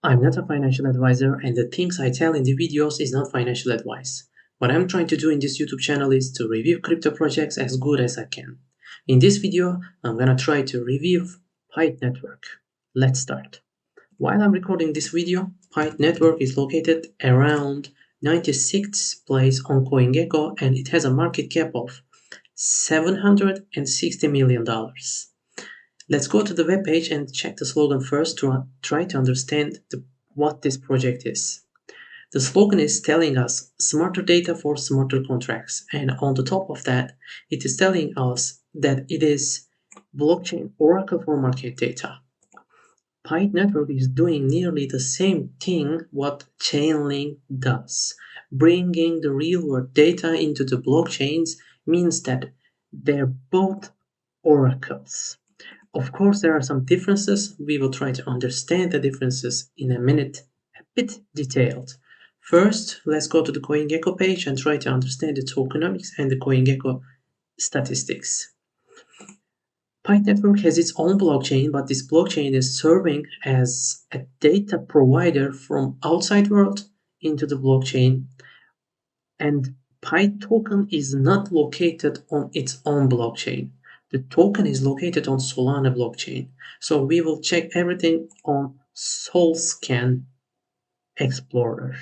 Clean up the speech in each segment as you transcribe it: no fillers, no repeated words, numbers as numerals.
I'm not a financial advisor, and the things I tell in the videos is not financial advice. What I'm trying to do in this YouTube channel is to review crypto projects as good as I can. In this video, I'm gonna try to review Pyth network. Let's start. While I'm recording this video, Pyth network is located around 96th place on CoinGecko, and it has a market cap of $760 million. Let's go to the webpage and check the slogan first to try to understand what this project is. The slogan is telling us smarter data for smarter contracts, and on the top of that, it is telling us that it is blockchain oracle for market data. Pyth network is doing nearly the same thing what Chainlink does. Bringing the real-world data into the blockchains means that they're both oracles. Of course, there are some differences. We will try to understand the differences in a minute, a bit detailed. First, let's go to the CoinGecko page and try to understand the tokenomics and the CoinGecko statistics. Pyth network has its own blockchain, but this blockchain is serving as a data provider from outside world into the blockchain. And Pyth token is not located on its own blockchain. The token is located on Solana blockchain. So we will check everything on Solscan Explorer.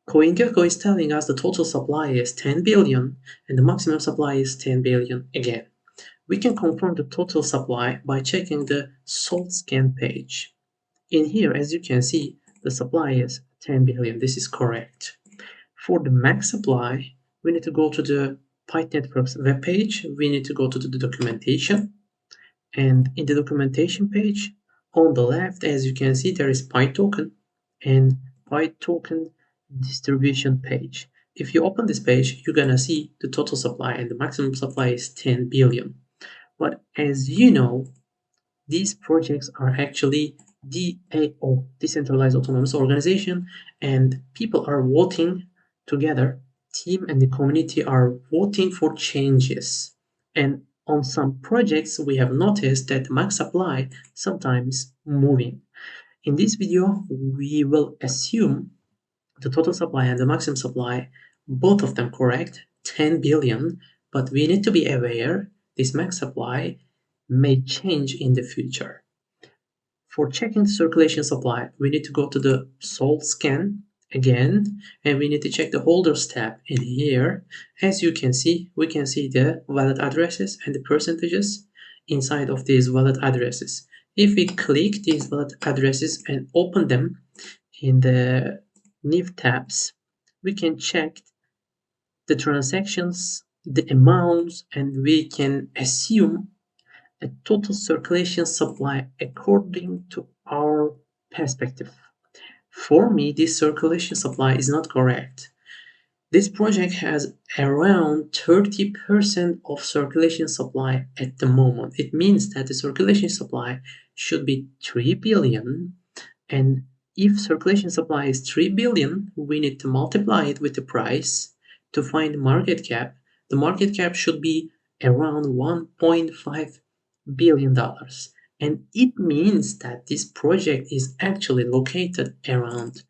CoinGecko is telling us the total supply is 10 billion and the maximum supply is 10 billion again. We can confirm the total supply by checking the Solscan page. In here, as you can see, the supply is 10 billion. This is correct. For the max supply, we need to go to the Pyth network's webpage. We need to go to the documentation. And in the documentation page, on the left, as you can see, there is Pyth token and Pyth token distribution page. If you open this page, you're gonna see the total supply, and the maximum supply is 10 billion. But as you know, these projects are actually DAO, Decentralized Autonomous Organization, and people are voting together. Team and the community are voting for changes. And on some projects, we have noticed that max supply sometimes moving. In this video, we will assume the total supply and the maximum supply, both of them correct, 10 billion, but we need to be aware this max supply may change in the future. For checking the circulation supply, we need to go to the Solscan again, and we need to check the holders tab in here. As you can see, we can see the wallet addresses and the percentages inside of these wallet addresses. If we click these wallet addresses and open them in the new tabs, we can check the transactions, the amounts, and we can assume a total circulation supply according to our perspective. For me, this circulation supply is not correct. This project has around 30% of circulation supply at the moment. It means that the circulation supply should be 3 billion, and if circulation supply is 3 billion, we need to multiply it with the price to find market cap. The market cap should be around $1.5 billion. And it means that this project is actually located around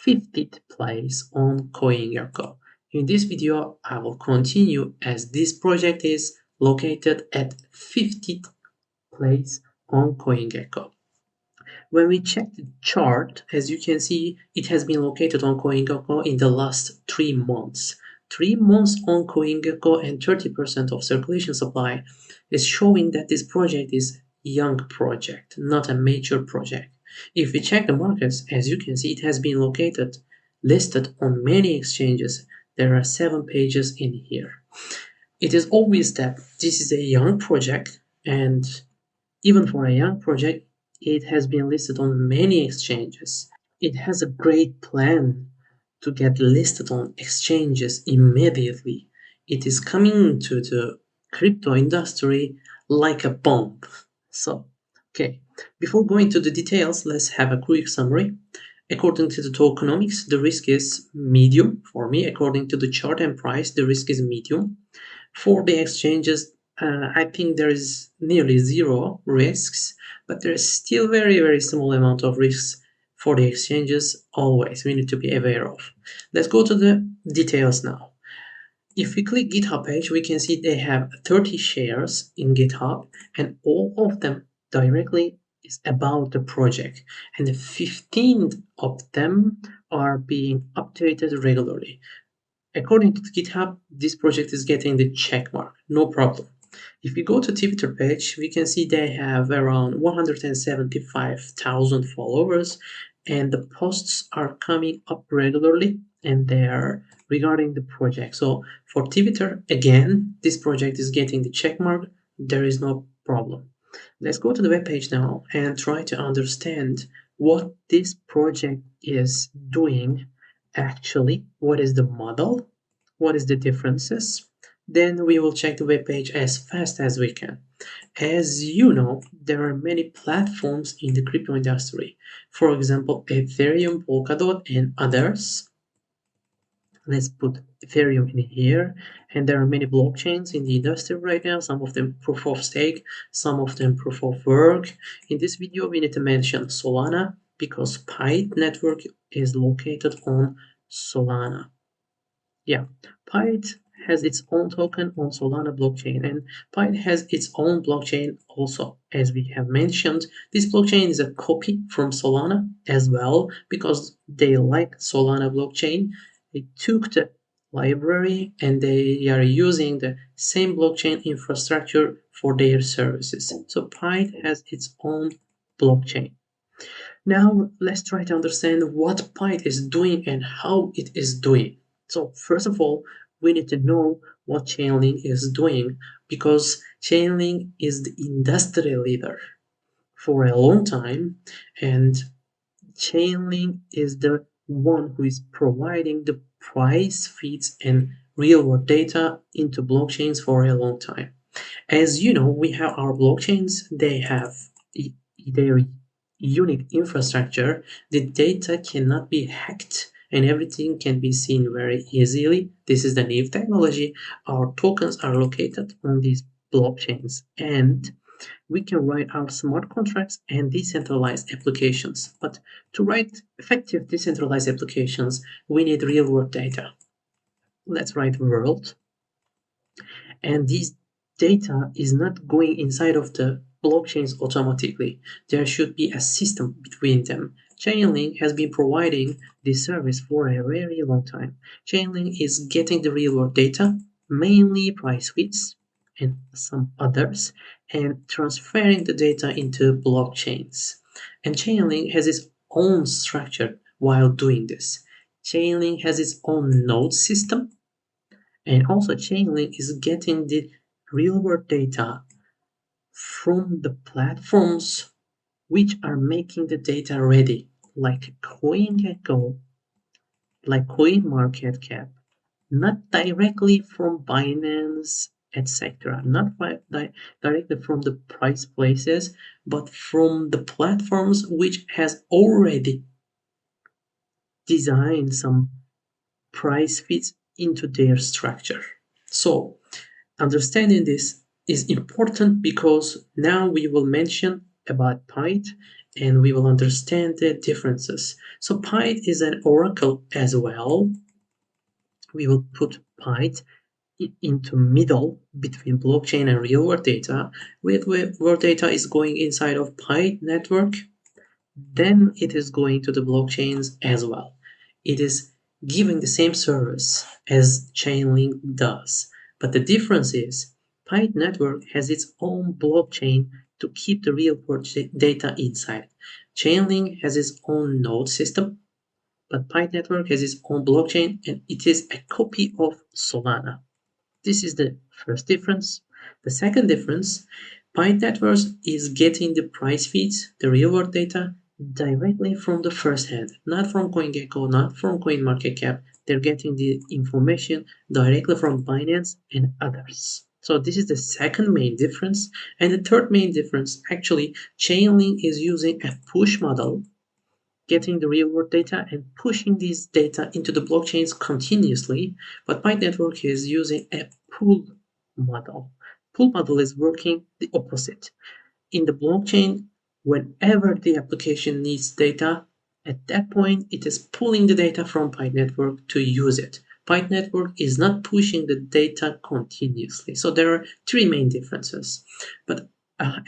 50th place on CoinGecko. In this video, I will continue as this project is located at 50th place on CoinGecko. When we check the chart, as you can see, it has been located on CoinGecko in the last 3 months. 3 months on CoinGecko and 30% of circulation supply is showing that this project is a young project, not a mature project. If we check the markets, as you can see, it has been listed on many exchanges. There are 7 pages in here. It is obvious that this is a young project, and even for a young project, it has been listed on many exchanges. It has a great plan to get listed on exchanges immediately. It is coming to the crypto industry like a bomb. So, okay, before going to the details, let's have a quick summary. According to the tokenomics, the risk is medium for me. According to the chart and price, the risk is medium. For the exchanges, I think there is nearly zero risks, but there is still very, very small amount of risks for the exchanges always. We need to be aware of. Let's go to the details now. If we click GitHub page, we can see they have 30 shares in GitHub, and all of them directly is about the project, and 15 of them are being updated regularly. According to GitHub, this project is getting the check mark, no problem. If we go to Twitter page, we can see they have around 175,000 followers, and the posts are coming up regularly, and they are regarding the project. So for Twitter, again, this project is getting the check mark. There is no problem. Let's go to the web page now and try to understand what this project is doing actually. What is the model? What is the differences? Then we will check the web page as fast as we can. As you know, there are many platforms in the crypto industry. For example, Ethereum, Polkadot, and others. Let's put Ethereum in here. And there are many blockchains in the industry right now. Some of them proof of stake, some of them proof of work. In this video, we need to mention Solana because Pyth network is located on Solana. Yeah, Pyth has its own token on Solana blockchain, and Pyth has its own blockchain also. As we have mentioned, this blockchain is a copy from Solana as well because they like Solana blockchain. They took the library and they are using the same blockchain infrastructure for their services. So Pyth has its own blockchain. Now let's try to understand what Pyth is doing and how it is doing. So first of all, we need to know what Chainlink is doing because Chainlink is the industry leader for a long time, and Chainlink is the one who is providing the price feeds and real world data into blockchains for a long time. As you know, we have our blockchains, they have their unique infrastructure. The data cannot be hacked and everything can be seen very easily. This is the new technology. Our tokens are located on these blockchains and we can write our smart contracts and decentralized applications. But to write effective decentralized applications, we need real world data. Let's write world. And this data is not going inside of the blockchains automatically. There should be a system between them. Chainlink has been providing this service for a very long time. Chainlink is getting the real world data, mainly price feeds and some others, and transferring the data into blockchains. And Chainlink has its own structure while doing this. Chainlink has its own node system, and also Chainlink is getting the real world data from the platforms which are making the data ready, like CoinGecko, like CoinMarketCap, not directly from Binance, etc. Not directly from the price places, but from the platforms which has already designed some price feeds into their structure. So understanding this is important because now we will mention about Pyth and we will understand the differences. So Pyth is an oracle as well. We will put Pyth into middle between blockchain and real world data. Real world data is going inside of Pyth network. Then it is going to the blockchains as well. It is giving the same service as Chainlink does. But the difference is Pyth network has its own blockchain to keep the real world data inside. Chainlink has its own node system, but Pyth network has its own blockchain and it is a copy of Solana. This is the first difference. The second difference, Pyth network is getting the price feeds, the real world data, directly from the first hand, not from CoinGecko, not from CoinMarketCap. They're getting the information directly from Binance and others. So this is the second main difference. And the third main difference, actually, Chainlink is using a push model, getting the real world data and pushing these data into the blockchains continuously. But Pyth network is using a pull model. Pull model is working the opposite. In the blockchain, whenever the application needs data, At that point, it is pulling the data from Pyth network to use it. Pyth network is not pushing the data continuously. So there are three main differences. But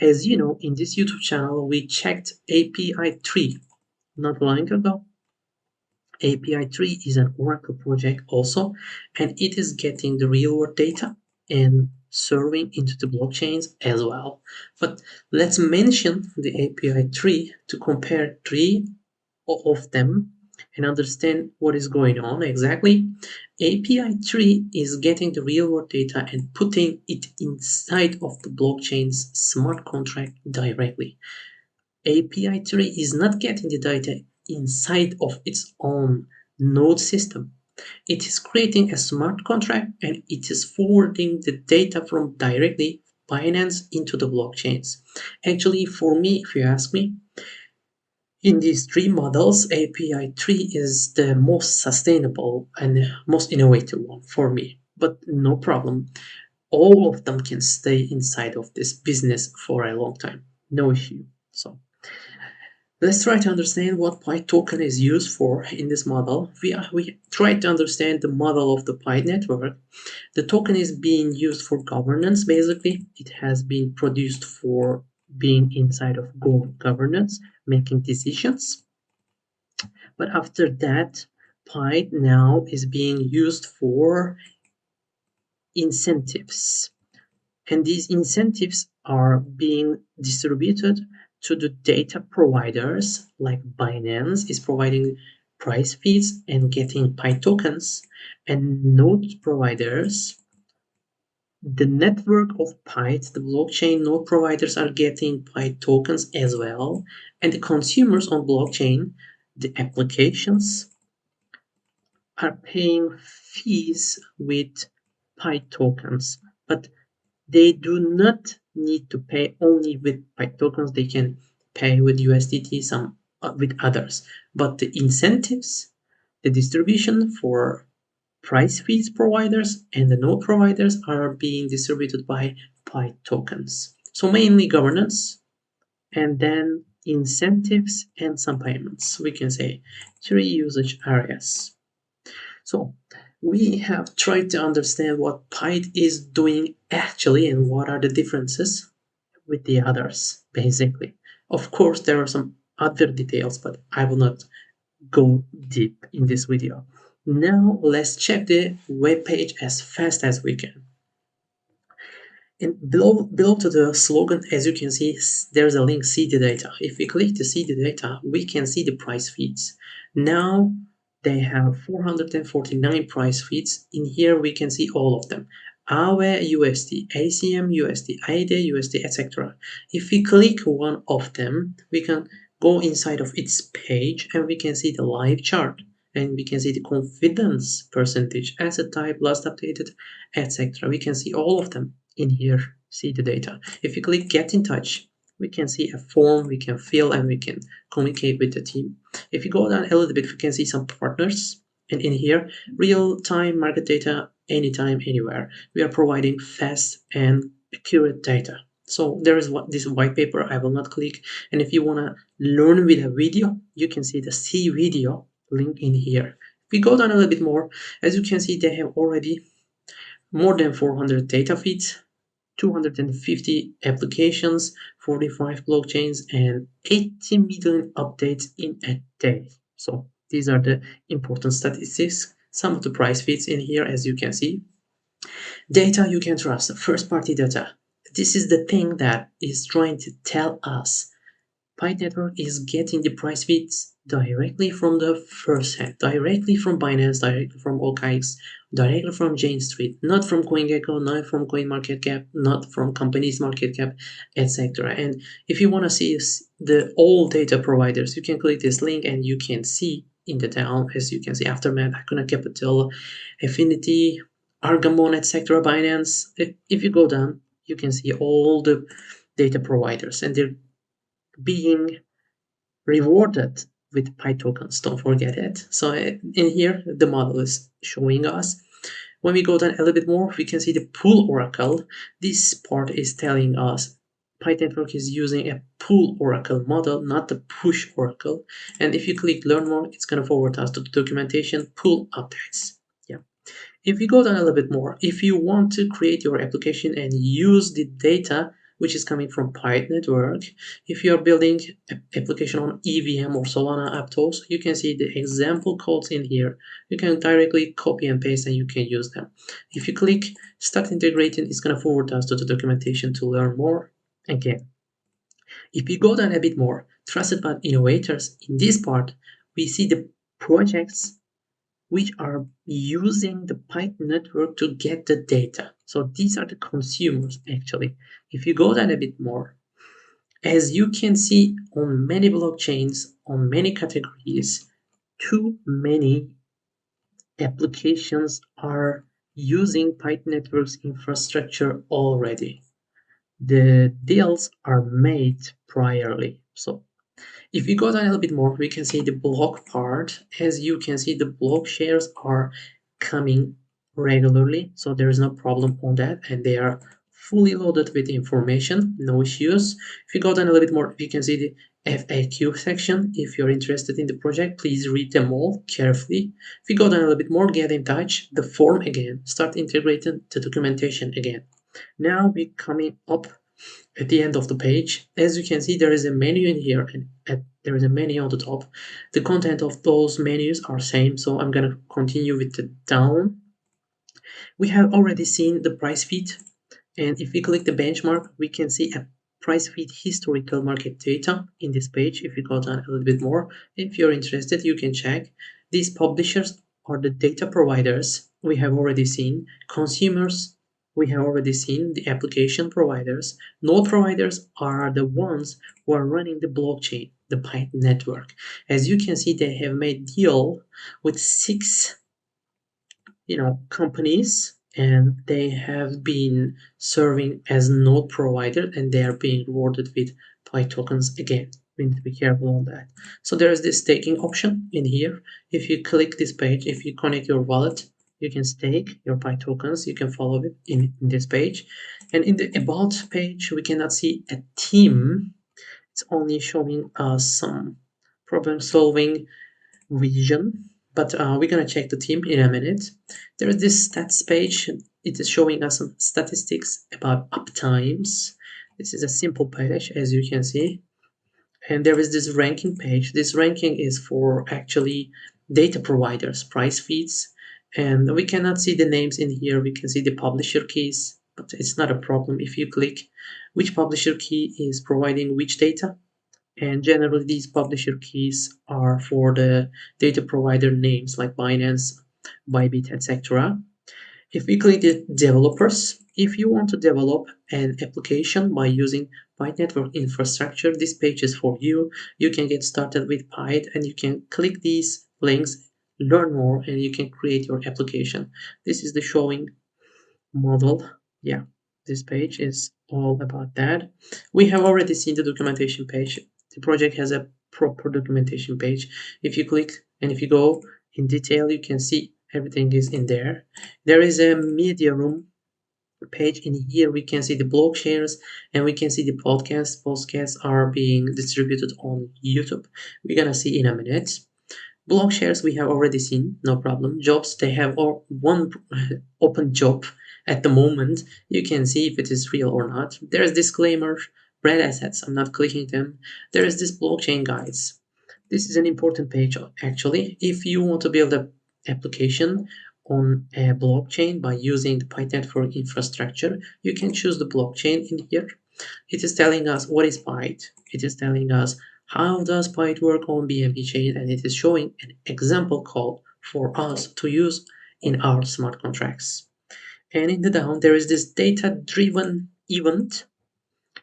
as you know, in this YouTube channel, we checked API 3 not long ago. API 3 is an Oracle project also, and it is getting the real world data and serving into the blockchains as well. But let's mention the API 3 to compare three of them and understand what is going on exactly. API 3 is getting the real world data and putting it inside of the blockchain's smart contract directly. API 3 is not getting the data inside of its own node system. It is creating a smart contract and it is forwarding the data from directly Binance into the blockchains. Actually, for me, if you ask me, in these three models, API 3 is the most sustainable and most innovative one for me. But no problem. All of them can stay inside of this business for a long time. No issue. So let's try to understand what Pyth token is used for in this model. We try to understand the model of the Pyth network. The token is being used for governance, basically. It has been produced for being inside of governance, making decisions. But after that, Pyth now is being used for incentives. And these incentives are being distributed to the data providers, like Binance is providing price feeds and getting Pyth tokens, and node providers, the network of Pyth, the blockchain node providers are getting Pyth tokens as well, and the consumers on blockchain, the applications, are paying fees with Pyth tokens, but they do not need to pay only with Pyth tokens. They can pay with USDT, some with others. But the incentives, the distribution for price feeds providers and the node providers are being distributed by Pyth tokens. So mainly governance and then incentives and some payments. We can say three usage areas. So we have tried to understand what Pyth is doing actually and what are the differences with the others, basically. Of course, there are some other details, but I will not go deep in this video. Now let's check the web page as fast as we can. And below to the slogan, as you can see, there's a link, see the data. If we click to see the data, we can see the price feeds. Now they have 449 price feeds. In here, we can see all of them. AAVE USD, ACM USD, AIDE USD, etc. If we click one of them, we can go inside of its page and we can see the live chart. And we can see the confidence percentage, asset type, last updated, etc. We can see all of them in here, see the data. If you click get in touch, we can see a form we can fill and we can communicate with the team. If you go down a little bit, we can see some partners, and in here, real-time market data, anytime, anywhere. We are providing fast and accurate data. So there is this white paper. I will not click. And if you want to learn with a video, you can see the see video link in here. If we go down a little bit more, as you can see, they have already more than 400 data feeds, 250 applications, 45 blockchains, and 80 million updates in a day. So these are the important statistics. Some of the price feeds in here, as you can see. Data you can trust, first-party data. This is the thing that is trying to tell us Pyth network is getting the price feeds directly from the first hand, directly from Binance, directly from OKX, directly from Jane Street, not from CoinGecko, not from CoinMarketCap, not from companies market cap, etc. And if you want to see the all data providers, you can click this link and you can see in the down, as you can see, Aftermath, Hakuna Capital, Affinity, Argamon, etc. Binance. If you go down, you can see all the data providers and they're being rewarded with Pyth tokens. Don't forget it. So in here, the model is showing us. When we go down a little bit more, we can see the pool oracle. This part is telling us Pyth network is using a pull oracle model, not the push oracle. And if you click learn more, it's going to forward us to the documentation pull updates. Yeah. If we go down a little bit more, if you want to create your application and use the data which is coming from Pyth network, if you are building an application on EVM or Solana Aptos, you can see the example codes in here. You can directly copy and paste and you can use them. If you click start integrating, it's going to forward us to the documentation to learn more. Again, if we go down a bit more, trusted by innovators, in this part, we see the projects which are using the Pyth network to get the data. So these are the consumers actually. If you go down a bit more, as you can see on many blockchains, on many categories, too many applications are using Pyth network's infrastructure already. The deals are made priorly. So if we go down a little bit more, we can see the block part. As you can see, the block shares are coming regularly, so there is no problem on that, and they are fully loaded with information, no issues. If you go down a little bit more, we can see the FAQ section. If you're interested in the project, please read them all carefully. If you go down a little bit more, get in touch, the form again, start integrating the documentation again. Now we're coming up at the end of the page. As you can see, there is a menu in here and there is a menu on the top. The content of those menus are same, so I'm gonna continue with the down. We have already seen the price feed, and if we click the benchmark, we can see a price feed historical market data in this page. If you go down a little bit more, if you're interested, you can check. These publishers are the data providers we have already seen. Consumers, we have already seen the application providers. Node providers are the ones who are running the blockchain, the Pyth network. As you can see, they have made deal with 6 companies, and they have been serving as node provider, and they are being rewarded with Pyth tokens again. We need to be careful on that. So there is this staking option in here. If you click this page, if you connect your wallet, you can stake your Pyth tokens. You can follow it in this page. And in the about page, we cannot see a team. It's only showing us some problem solving vision, but we're gonna check the team in a minute. There is this stats page. It is showing us some statistics about uptimes. This is a simple page, as you can see. And there is this ranking page. This ranking is for actually data providers, price feeds. And we cannot see the names in here. We can see the publisher keys, but it's not a problem if you click which publisher key is providing which data. And generally, these publisher keys are for the data provider names like Binance, Bybit, etc. If we click the developers, if you want to develop an application by using Pyth network infrastructure, this page is for you. You can get started with Pyth and you can click these links, learn more, and you can create your application. This is the showing model. Yeah, this page is all about that. We have already seen the documentation page. The project has a proper documentation page. If you click and if you go in detail, you can see everything is in there. There is a media room page in here. We can see the blog shares and we can see the podcasts. Podcasts are being distributed on YouTube. We're gonna see in a minute. Blog shares we have already seen, no problem. Jobs, they have one open job at the moment. You can see if it is real or not. There is disclaimer, brand assets, I'm not clicking them. There is this blockchain guides. This is an important page actually. If you want to build an application on a blockchain by using the Pyth network infrastructure, you can choose the blockchain in here. It is telling us what is Pyth. It is telling us how does Pyth work on BNB chain, and it is showing an example code for us to use in our smart contracts. And in the down, there is this data-driven event,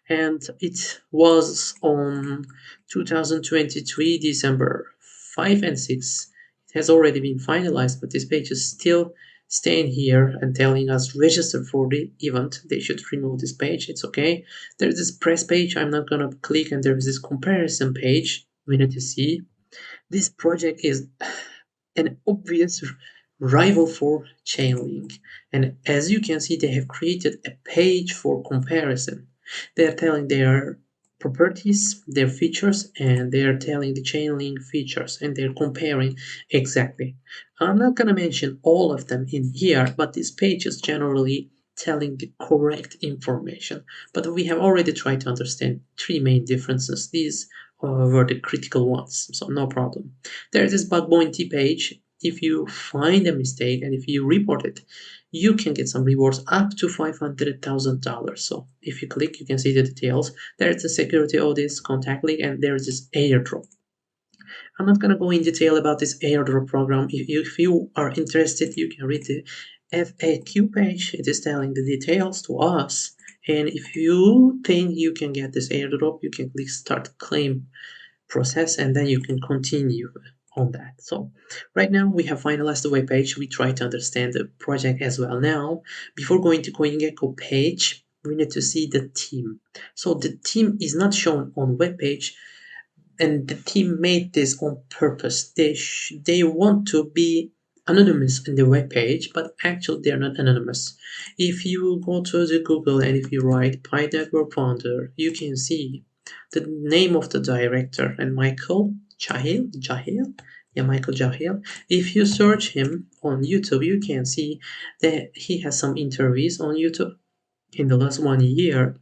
and it was on 2023, December 5 and 6. It has already been finalized, but this page is still staying here and telling us register for the event. They should remove this page. It's okay. There's this press page. I'm not gonna click, and there is this comparison page we need to see. This project is an obvious rival for Chainlink, and as you can see, they have created a page for comparison. They are telling their properties, their features, and they are telling the chain link features, and they're comparing exactly. I'm not gonna mention all of them in here, but this page is generally telling the correct information. But we have already tried to understand three main differences. These were the critical ones, so no problem. There's this bug bounty page. If you find a mistake and if you report it, you can get some rewards up to $500,000. So if you click, you can see the details. There's the security audits, contact link, and there's this airdrop. I'm not going to go in detail about this airdrop program. If you are interested, you can read the FAQ page. It is telling the details to us. And if you think you can get this airdrop, you can click start claim process, and then you can continue on that. So right now we have finalized the web page. We try to understand the project as well. Now, before going to CoinGecko page, we need to see the team. So the team is not shown on web page, and the team made this on purpose. They want to be anonymous in the web page, but actually they're not anonymous. If you go to the Google and if you write Pyth Network founder, you can see the name of the director, and Michael Jahil, yeah, Michael Jahil. If you search him on YouTube, you can see that he has some interviews on YouTube in the last 1 year.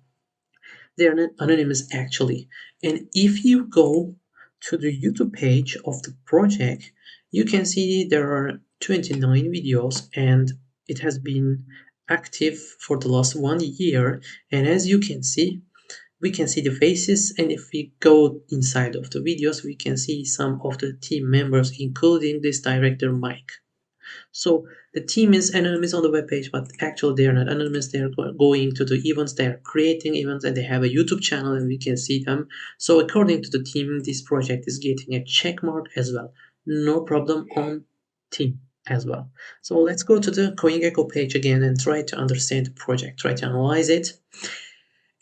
They are not anonymous actually. And if you go to the YouTube page of the project, you can see there are 29 videos and it has been active for the last 1 year. And as you can see, we can see the faces, and if we go inside of the videos, we can see some of the team members, including this director Mike. So the team is anonymous on the webpage, but actually they are not anonymous. They are going to the events, they are creating events, and they have a YouTube channel, and we can see them. So according to the team, this project is getting a check mark as well. No problem on team as well. So let's go to the CoinGecko page again and try to understand the project, try to analyze it.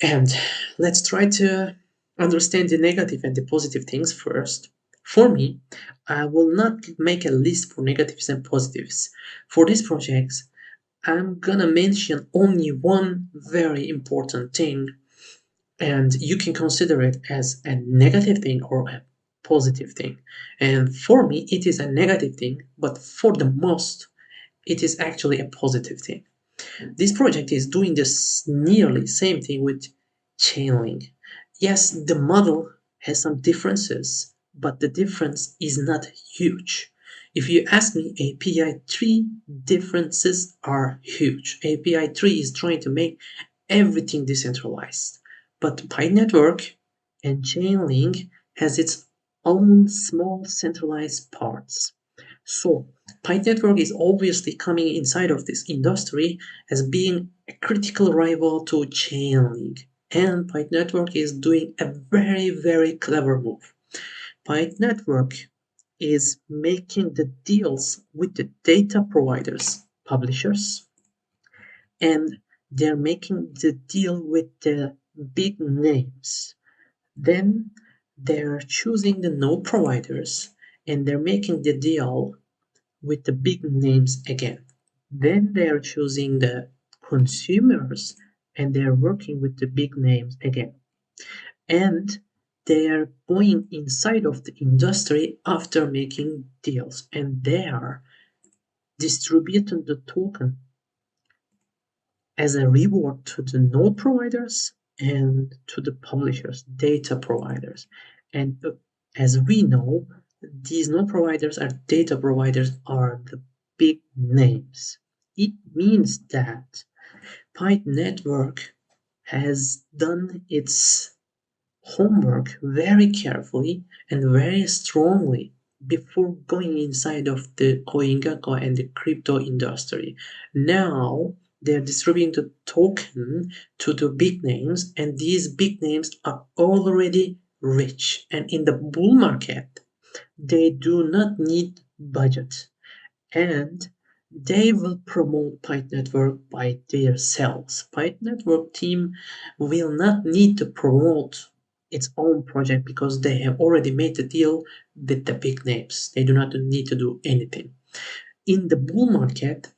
And let's try to understand the negative and the positive things first. For me, I will not make a list for negatives and positives. For these projects, I'm gonna mention only one very important thing, and you can consider it as a negative thing or a positive thing. And for me, it is a negative thing, but for the most, it is actually a positive thing. This project is doing this nearly same thing with Chainlink. Yes, the model has some differences, but the difference is not huge. If you ask me, API 3 differences are huge. API 3 is trying to make everything decentralized. But Pyth Network and Chainlink has its own small centralized parts. So Pyth Network is obviously coming inside of this industry as being a critical rival to Chainlink. And Pyth Network is doing a very, very clever move. Pyth Network is making the deals with the data providers, publishers, and they're making the deal with the big names. Then they're choosing the node providers and they're making the deal with the big names again. Then they are choosing the consumers and they are working with the big names again. And they are going inside of the industry after making deals, and they are distributing the token as a reward to the node providers and to the publishers, data providers. And as we know, these node providers or data providers are the big names. It means that Pyth Network has done its homework very carefully and very strongly before going inside of the CoinGecko and the crypto industry. Now they're distributing the token to the big names, and these big names are already rich. And in the bull market, they do not need budget, and they will promote Pyth Network by themselves. Pyth Network team will not need to promote its own project because they have already made the deal with the big names. They do not need to do anything. In the bull market,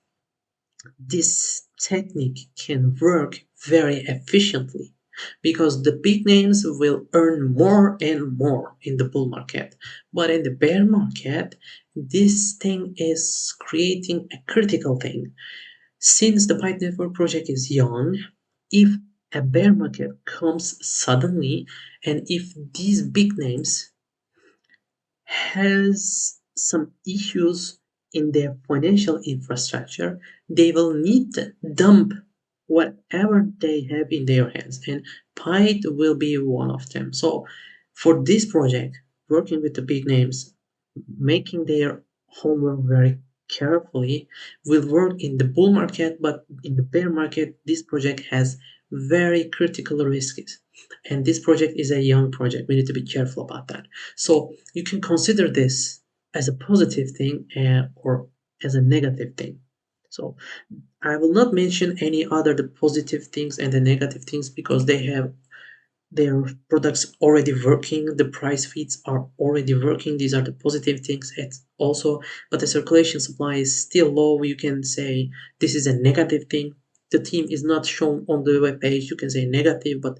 this technique can work very efficiently. because the big names will earn more and more in the bull market. But in the bear market, this thing is creating a critical thing. Since the Pyth network project is young, if a bear market comes suddenly and if these big names has some issues in their financial infrastructure, they will need to dump whatever they have in their hands, and Pyth will be one of them. So, for this project, working with the big names, making their homework very carefully will work in the bull market, but in the bear market, this project has very critical risks. And this project is a young project. We need to be careful about that. So you can consider this as a positive thing or as a negative thing. So I will not mention any other the positive things and the negative things because they have their products already working, the price feeds are already working. These are the positive things. It's also, but the circulation supply is still low. You can say this is a negative thing. The team is not shown on the web page. You can say negative, but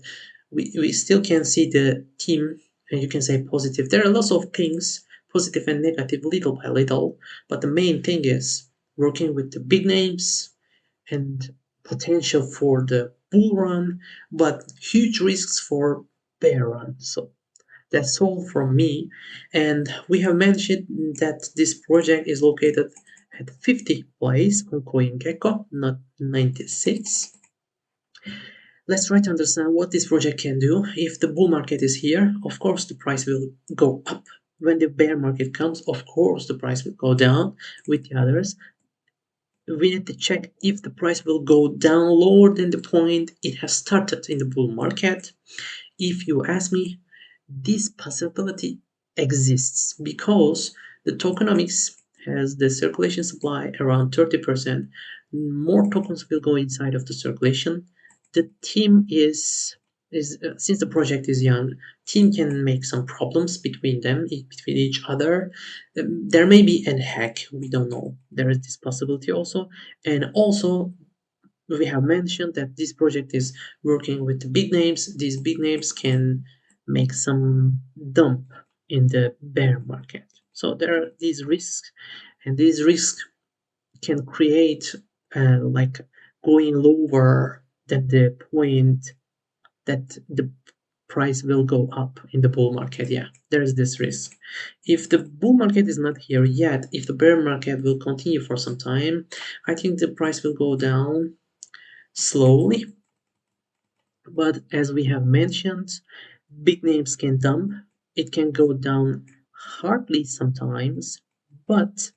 we still can see the team, and you can say positive. There are lots of things, positive and negative, little by little, but the main thing is working with the big names and potential for the bull run, but huge risks for bear run. So that's all from me. And we have mentioned that this project is located at 50 place on CoinGecko, not 96. Let's try to understand what this project can do. If the bull market is here, of course the price will go up. When the bear market comes, of course the price will go down with the others. We need to check if the price will go down lower than the point it has started in the bull market. If you ask me, this possibility exists because the tokenomics has the circulation supply around 30%. More tokens will go inside of the circulation. The team is since the project is young, team can make some problems between them, between each other. There may be a hack, we don't know. There is this possibility also, and also we have mentioned that this project is working with the big names. These big names can make some dump in the bear market. So there are these risks, and these risks can create like going lower than the point that the price will go up in the bull market. Yeah, there is this risk. If the bull market is not here yet, if the bear market will continue for some time, I think the price will go down slowly. But as we have mentioned, big names can dump. It can go down hardly sometimes, but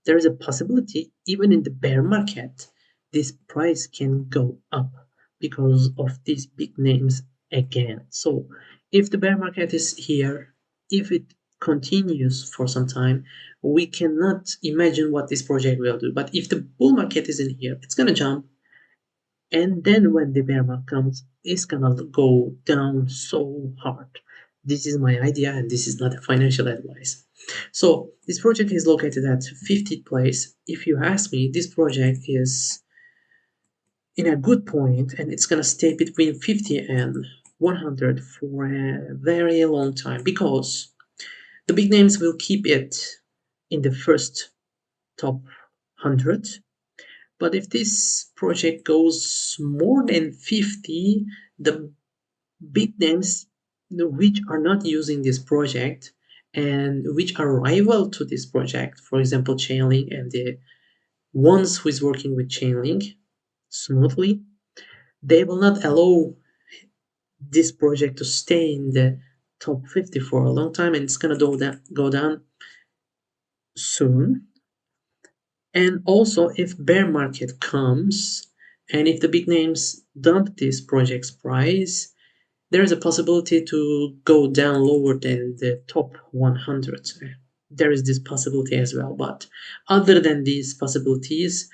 there is a possibility even in the bear market, this price can go up because of these big names again. So if the bear market is here, if it continues for some time, we cannot imagine what this project will do. But if the bull market is in here, it's gonna jump, and then when the bear market comes, it's gonna go down so hard. This is my idea, and this is not a financial advice. So this project is located at 50th place. If you ask me, this project is in a good point, and it's gonna stay between 50 and 100 for a very long time because the big names will keep it in the first top 100. But if this project goes more than 50, the big names which are not using this project and which are rival to this project, for example, Chainlink and the ones who is working with Chainlink smoothly, they will not allow this project to stay in the top 50 for a long time, and it's gonna go down soon. And also, if bear market comes and if the big names dump this project's price, there is a possibility to go down lower than the top 100. There is this possibility as well. But other than these possibilities,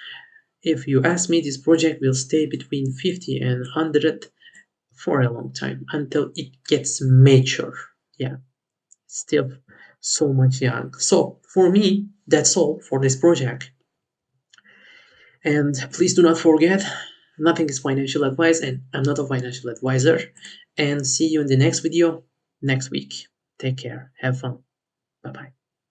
if you ask me, this project will stay between 50 and 100 for a long time until it gets mature. Yeah, still so much young. So for me, that's all for this project. And please do not forget, Nothing is financial advice, and I'm not a financial advisor. And see you in the next video next week. Take care. Have fun. Bye bye.